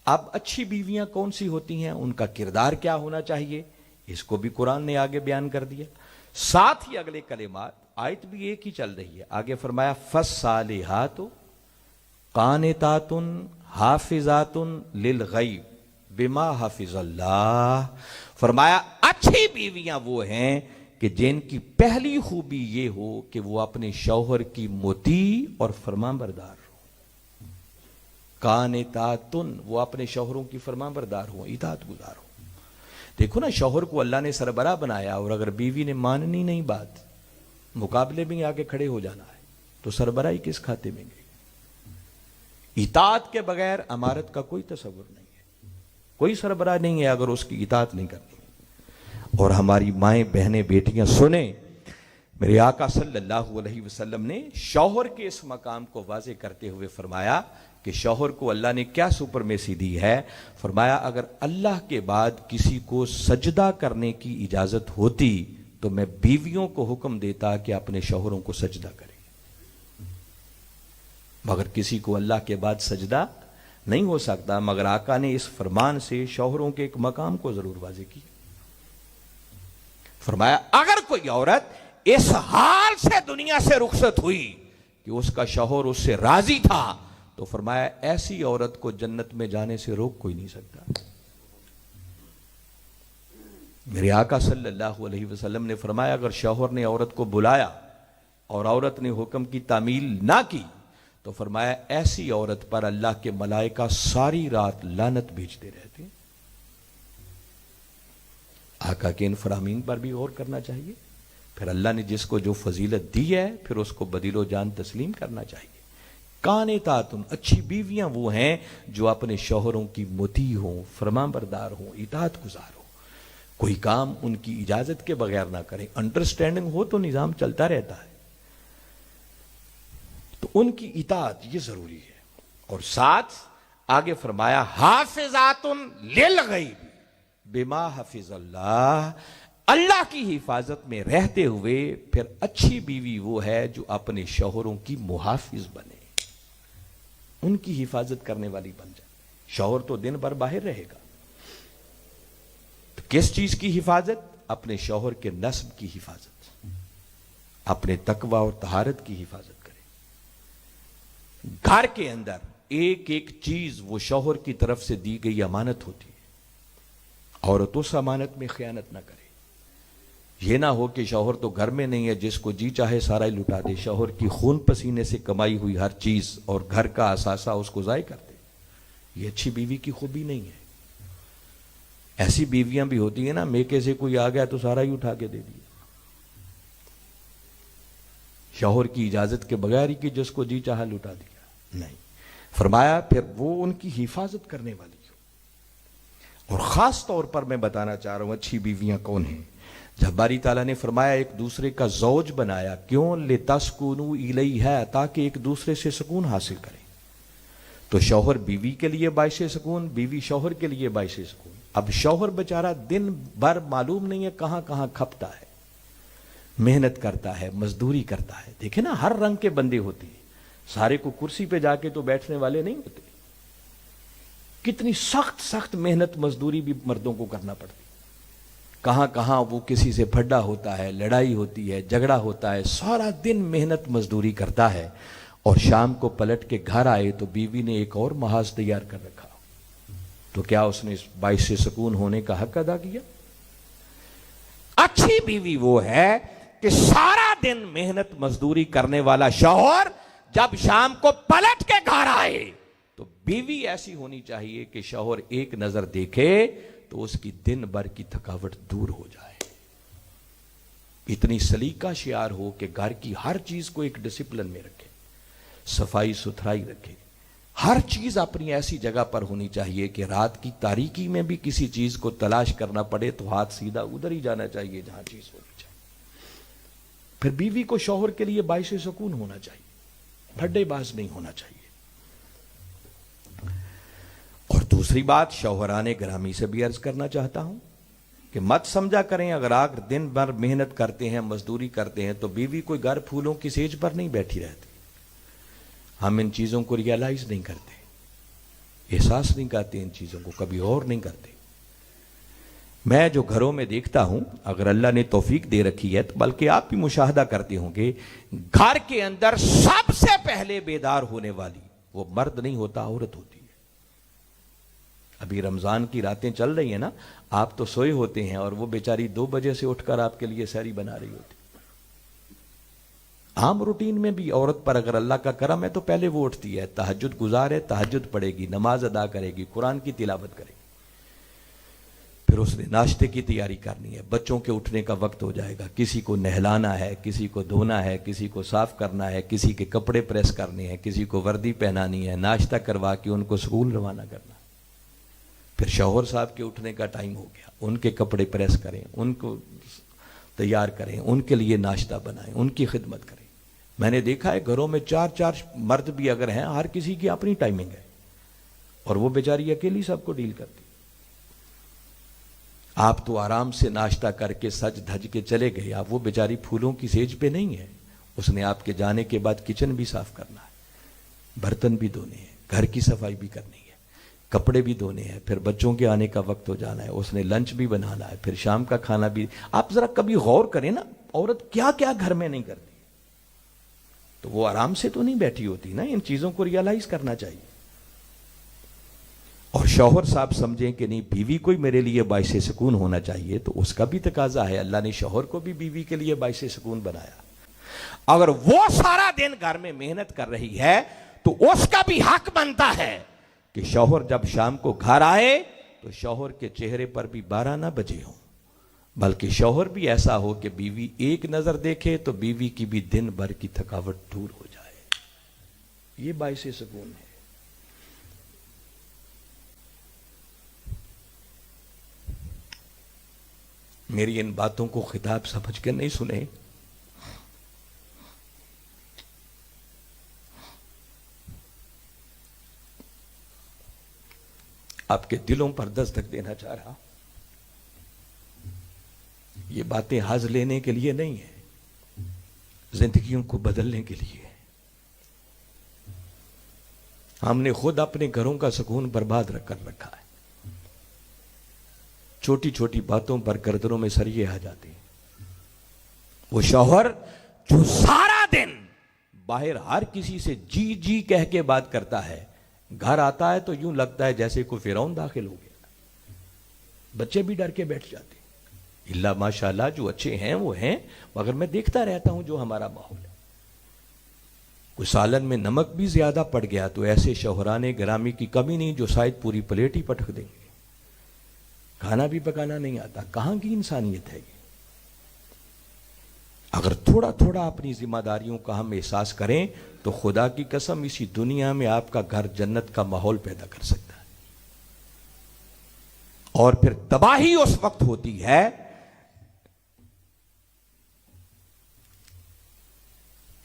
اب اچھی بیویاں کون سی ہوتی ہیں، ان کا کردار کیا ہونا چاہیے، اس کو بھی قرآن نے آگے بیان کر دیا. ساتھ ہی اگلے کلمات، آیت بھی ایک ہی چل رہی ہے، آگے فرمایا فالصالحات قانتات حافظات للغیب بما حفظ اللہ. فرمایا اچھی بیویاں وہ ہیں کہ جن کی پہلی خوبی یہ ہو کہ وہ اپنے شوہر کی مطیع اور فرمان بردار ہو. قانتاتن، وہ اپنے شوہروں کی فرمان بردار ہوں، اطاعت گزار ہوں. دیکھو نا، شوہر کو اللہ نے سربراہ بنایا، اور اگر بیوی نے ماننی نہیں بات، مقابلے میں آگے کھڑے ہو جانا ہے، تو سربراہی کس کھاتے میں گئی؟ اطاعت کے بغیر امارت کا کوئی تصور نہیں ہے، کوئی سربراہ نہیں ہے اگر اس کی اطاعت نہیں کرنی. اور ہماری مائیں بہنیں بیٹیاں سنیں، میرے آقا صلی اللہ علیہ وسلم نے شوہر کے اس مقام کو واضح کرتے ہوئے فرمایا کہ شوہر کو اللہ نے کیا سپرمیسی دی ہے. فرمایا اگر اللہ کے بعد کسی کو سجدہ کرنے کی اجازت ہوتی تو میں بیویوں کو حکم دیتا کہ اپنے شوہروں کو سجدہ کریں، مگر کسی کو اللہ کے بعد سجدہ نہیں ہو سکتا. مگر آقا نے اس فرمان سے شوہروں کے ایک مقام کو ضرور واضح کیا. فرمایا اگر کوئی عورت اس حال سے دنیا سے رخصت ہوئی کہ اس کا شوہر اس سے راضی تھا، تو فرمایا ایسی عورت کو جنت میں جانے سے روک کوئی نہیں سکتا. میرے آقا صلی اللہ علیہ وسلم نے فرمایا اگر شوہر نے عورت کو بلایا اور عورت نے حکم کی تعمیل نہ کی تو فرمایا ایسی عورت پر اللہ کے ملائکہ ساری رات لعنت بھیجتے رہتے ہیں. آقا کے ان فرامین پر بھی غور کرنا چاہیے. پھر اللہ نے جس کو جو فضیلت دی ہے پھر اس کو بدل و جان تسلیم کرنا چاہیے. قانتاتن، اچھی بیویاں وہ ہیں جو اپنے شوہروں کی مطیع ہوں، فرمان بردار ہوں، اطاعت گزار ہوں، کوئی کام ان کی اجازت کے بغیر نہ کریں. انڈرسٹینڈنگ ہو تو نظام چلتا رہتا ہے، تو ان کی اطاعت یہ ضروری ہے. اور ساتھ آگے فرمایا حافظات للغیب بما حفظ اللہ، اللہ کی حفاظت میں رہتے ہوئے. پھر اچھی بیوی وہ ہے جو اپنے شوہروں کی محافظ بنے، ان کی حفاظت کرنے والی بن جائے. شوہر تو دن بھر باہر رہے گا، تو کس چیز کی حفاظت؟ اپنے شوہر کے نسب کی حفاظت، اپنے تقوی اور طہارت کی حفاظت کرے. گھر کے اندر ایک ایک چیز وہ شوہر کی طرف سے دی گئی امانت ہوتی ہے. عورت اس امانت میں خیانت نہ کرے. یہ نہ ہو کہ شوہر تو گھر میں نہیں ہے، جس کو جی چاہے سارا ہی لٹا دے، شوہر کی خون پسینے سے کمائی ہوئی ہر چیز اور گھر کا اثاثہ اس کو ضائع کر دے. یہ اچھی بیوی کی خوبی نہیں ہے. ایسی بیویاں بھی ہوتی ہیں نا، میکے سے کوئی آ گیا تو سارا ہی اٹھا کے دے دیا، شوہر کی اجازت کے بغیر ہی کہ جس کو جی چاہا لٹا دیا. نہیں، فرمایا پھر وہ ان کی حفاظت کرنے والی ہو. اور خاص طور پر میں بتانا چاہ رہا ہوں اچھی بیویاں کون ہیں. جب باری تعالیٰ نے فرمایا ایک دوسرے کا زوج بنایا، کیوں؟ لِتَسْكُنُوا إِلَيْهَا، تاکہ ایک دوسرے سے سکون حاصل کریں. تو شوہر بیوی کے لیے باعث سکون، بیوی شوہر کے لیے باعث سکون. اب شوہر بیچارہ دن بھر معلوم نہیں ہے کہاں کہاں کھپتا ہے، محنت کرتا ہے، مزدوری کرتا ہے. دیکھیں نا، ہر رنگ کے بندے ہوتے ہیں، سارے کو کرسی پہ جا کے تو بیٹھنے والے نہیں ہوتے. کتنی سخت سخت محنت مزدوری بھی مردوں کو کرنا پڑتی. کہاں کہاں وہ کسی سے پھڈا ہوتا ہے، لڑائی ہوتی ہے، جھگڑا ہوتا ہے، سارا دن محنت مزدوری کرتا ہے، اور شام کو پلٹ کے گھر آئے تو بیوی نے ایک اور محاذ تیار کر رکھا. تو کیا اس نے باعث سکون ہونے کا حق ادا کیا؟ اچھی بیوی وہ ہے کہ سارا دن محنت مزدوری کرنے والا شوہر جب شام کو پلٹ کے گھر آئے تو بیوی ایسی ہونی چاہیے کہ شوہر ایک نظر دیکھے تو اس کی دن بھر کی تھکاوٹ دور ہو جائے. اتنی سلیقہ شعار ہو کہ گھر کی ہر چیز کو ایک ڈسپلن میں رکھے، صفائی ستھرائی رکھے. ہر چیز اپنی ایسی جگہ پر ہونی چاہیے کہ رات کی تاریکی میں بھی کسی چیز کو تلاش کرنا پڑے تو ہاتھ سیدھا ادھر ہی جانا چاہیے جہاں چیز ہونی چاہیے. پھر بیوی کو شوہر کے لیے باعث سکون ہونا چاہیے، پھڈے باز نہیں ہونا چاہیے. اور دوسری بات شوہران گرامی سے بھی عرض کرنا چاہتا ہوں کہ مت سمجھا کریں اگر آپ دن بھر محنت کرتے ہیں، مزدوری کرتے ہیں تو بیوی کوئی گھر پھولوں کی سیج پر نہیں بیٹھی رہتی. ہم ان چیزوں کو ریئلائز نہیں کرتے. احساس نہیں کرتے ان چیزوں کو، کبھی غور نہیں کرتے۔ میں جو گھروں میں دیکھتا ہوں، اگر اللہ نے توفیق دے رکھی ہے تو بلکہ آپ بھی مشاہدہ کرتے ہوں گے، گھر کے اندر سب سے پہلے بیدار ہونے والی وہ مرد نہیں ہوتا، عورت ہوتی ہے۔ ابھی رمضان کی راتیں چل رہی ہیں نا، آپ تو سوئے ہوتے ہیں اور وہ بیچاری 2 بجے سے اٹھ کر آپ کے لیے سحری بنا رہی ہوتی۔ عام روٹین میں بھی عورت پر اگر اللہ کا کرم ہے تو پہلے وہ اٹھتی ہے، تہجد گزار ہے، تہجد پڑھے گی، نماز ادا کرے گی، قرآن کی تلاوت کرے گی، پھر اس نے ناشتے کی تیاری کرنی ہے، بچوں کے اٹھنے کا وقت ہو جائے گا، کسی کو نہلانا ہے، کسی کو دھونا ہے، کسی کو صاف کرنا ہے، کسی کے کپڑے پریس کرنے ہیں، کسی کو وردی پہنانی ہے، ناشتہ کروا کے ان کو سکول روانہ کرنا، پھر شوہر صاحب کے اٹھنے کا ٹائم ہو گیا، ان کے کپڑے پریس کریں، ان کو تیار کریں، ان کے لیے ناشتہ بنائیں، ان کی خدمت کریں۔ میں نے دیکھا ہے گھروں میں 4 مرد بھی اگر ہیں، ہر کسی کی اپنی ٹائمنگ ہے، اور وہ بیچاری اکیلی سب کو ڈیل کرتی۔ آپ تو آرام سے ناشتہ کر کے سج دھج کے چلے گئے، آپ وہ بیچاری پھولوں کی سیج پہ نہیں ہے، اس نے آپ کے جانے کے بعد کچن بھی صاف کرنا ہے، برتن بھی دھونے ہیں، گھر کی صفائی بھی کرنی ہے، کپڑے بھی دھونے ہیں، پھر بچوں کے آنے کا وقت ہو جانا ہے، اس نے لنچ بھی بنانا ہے، پھر شام کا کھانا بھی۔ آپ ذرا کبھی غور کریں نا، عورت کیا کیا گھر میں نہیں کرتی، تو وہ آرام سے تو نہیں بیٹھی ہوتی نا، ان چیزوں کو ریئلائز کرنا چاہیے۔ اور شوہر صاحب سمجھیں کہ نہیں، بیوی کوئی میرے لیے باعث سکون ہونا چاہیے، تو اس کا بھی تقاضا ہے، اللہ نے شوہر کو بھی بیوی کے لیے باعث سکون بنایا۔ اگر وہ سارا دن گھر میں محنت کر رہی ہے تو اس کا بھی حق بنتا ہے کہ شوہر جب شام کو گھر آئے تو شوہر کے چہرے پر بھی 12 نہ بجے ہوں، بلکہ شوہر بھی ایسا ہو کہ بیوی ایک نظر دیکھے تو بیوی کی بھی دن بھر کی تھکاوٹ دور ہو جائے۔ یہ باعث سکون ہے۔ میری ان باتوں کو خطاب سمجھ کے نہیں سنے، آپ کے دلوں پر دستک دینا چاہ رہا۔ یہ باتیں حظ لینے کے لیے نہیں ہیں، زندگیوں کو بدلنے کے لیے۔ ہم نے خود اپنے گھروں کا سکون برباد کر رکھا ہے، چھوٹی چھوٹی باتوں پر گردنوں میں سریے آ جاتے ہیں۔ وہ شوہر جو سارا دن باہر ہر کسی سے جی جی کہہ کے بات کرتا ہے، گھر آتا ہے تو یوں لگتا ہے جیسے کوئی فرعون داخل ہو گیا، بچے بھی ڈر کے بیٹھ جاتے ہیں۔ اللہ ماشاءاللہ جو اچھے ہیں وہ ہیں، مگر میں دیکھتا رہتا ہوں جو ہمارا ماحول ہے، کوئی سالن میں نمک بھی زیادہ پڑ گیا تو ایسے شوہران گرامی کی کمی نہیں جو شاید پوری پلیٹ ہی پٹک دیں گے، کھانا بھی پکانا نہیں آتا۔ کہاں کی انسانیت ہے یہ؟ اگر تھوڑا تھوڑا اپنی ذمہ داریوں کا ہم احساس کریں تو خدا کی قسم اسی دنیا میں آپ کا گھر جنت کا ماحول پیدا کر سکتا ہے۔ اور پھر تباہی اس وقت ہوتی ہے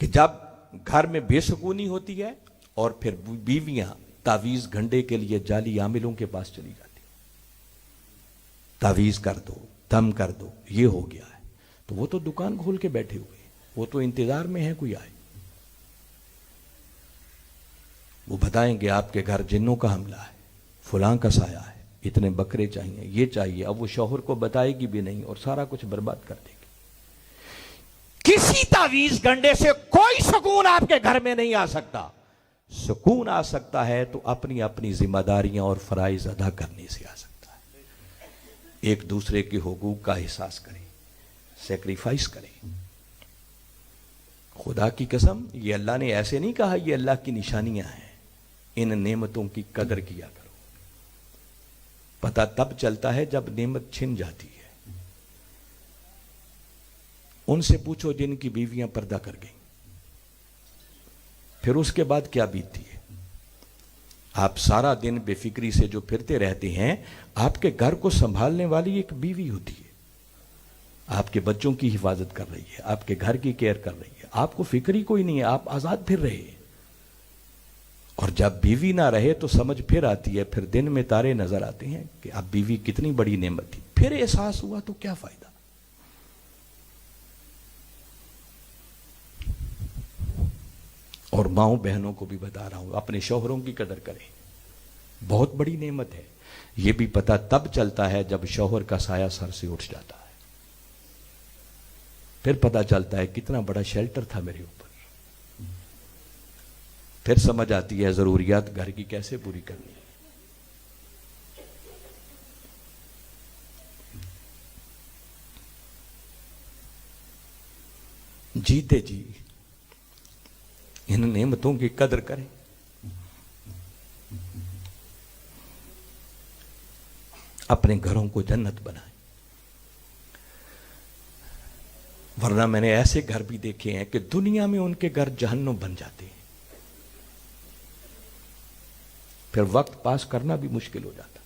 کہ جب گھر میں بے سکونی ہوتی ہے اور پھر بیویاں تعویذ گھنٹے کے لیے جعلی عاملوں کے پاس چلی جاتی، تعویذ کر دو، دم کر دو، یہ ہو گیا ہے، تو وہ تو دکان کھول کے بیٹھے ہوئے ہیں، وہ تو انتظار میں ہے کوئی آئے، وہ بتائیں گے آپ کے گھر جنوں کا حملہ ہے، فلاں کا سایہ ہے، اتنے بکرے چاہیے، یہ چاہیے۔ اب وہ شوہر کو بتائے گی بھی نہیں اور سارا کچھ برباد کر دے گی۔ کسی تعویذ گنڈے سے کوئی سکون آپ کے گھر میں نہیں آ سکتا۔ سکون آ سکتا ہے تو اپنی اپنی ذمہ داریاں اور فرائض ادا کرنے سے آ سکتا ہے۔ ایک دوسرے کے حقوق کا احساس کریں، سیکریفائس کریں۔ خدا کی قسم یہ اللہ نے ایسے نہیں کہا یہ اللہ کی نشانیاں ہیں، ان نعمتوں کی قدر کیا کرو۔ پتہ تب چلتا ہے جب نعمت چھن جاتی ہے۔ ان سے پوچھو جن کی بیویاں پردہ کر گئیں، پھر اس کے بعد کیا بیتتی ہے۔ آپ سارا دن بے فکری سے جو پھرتے رہتے ہیں، آپ کے گھر کو سنبھالنے والی ایک بیوی ہوتی ہے، آپ کے بچوں کی حفاظت کر رہی ہے، آپ کے گھر کی کیئر کر رہی ہے، آپ کو فکر ہی کوئی نہیں ہے، آپ آزاد پھر رہے ہیں۔ اور جب بیوی نہ رہے تو سمجھ پھر آتی ہے، پھر دن میں تارے نظر آتے ہیں کہ اب بیوی کتنی بڑی نعمت تھی، پھر احساس ہوا تو کیا فائدہ۔ اور ماؤں بہنوں کو بھی بتا رہا ہوں، اپنے شوہروں کی قدر کریں، بہت بڑی نعمت ہے. یہ بھی پتہ تب چلتا ہے جب شوہر کا سایہ سر سے اٹھ جاتا ہے. پھر پتہ چلتا ہے کتنا بڑا شیلٹر تھا میرے اوپر. پھر سمجھ آتی ہے ضروریات گھر کی کیسے پوری کرنی ہے. جیتے جی ان نعمتوں کی قدر کریں. اپنے گھروں کو جنت بنائیں. ورنہ میں نے ایسے گھر بھی دیکھے ہیں کہ دنیا میں ان کے گھر جہنم بن جاتے ہیں. پھر وقت پاس کرنا بھی مشکل ہو جاتا.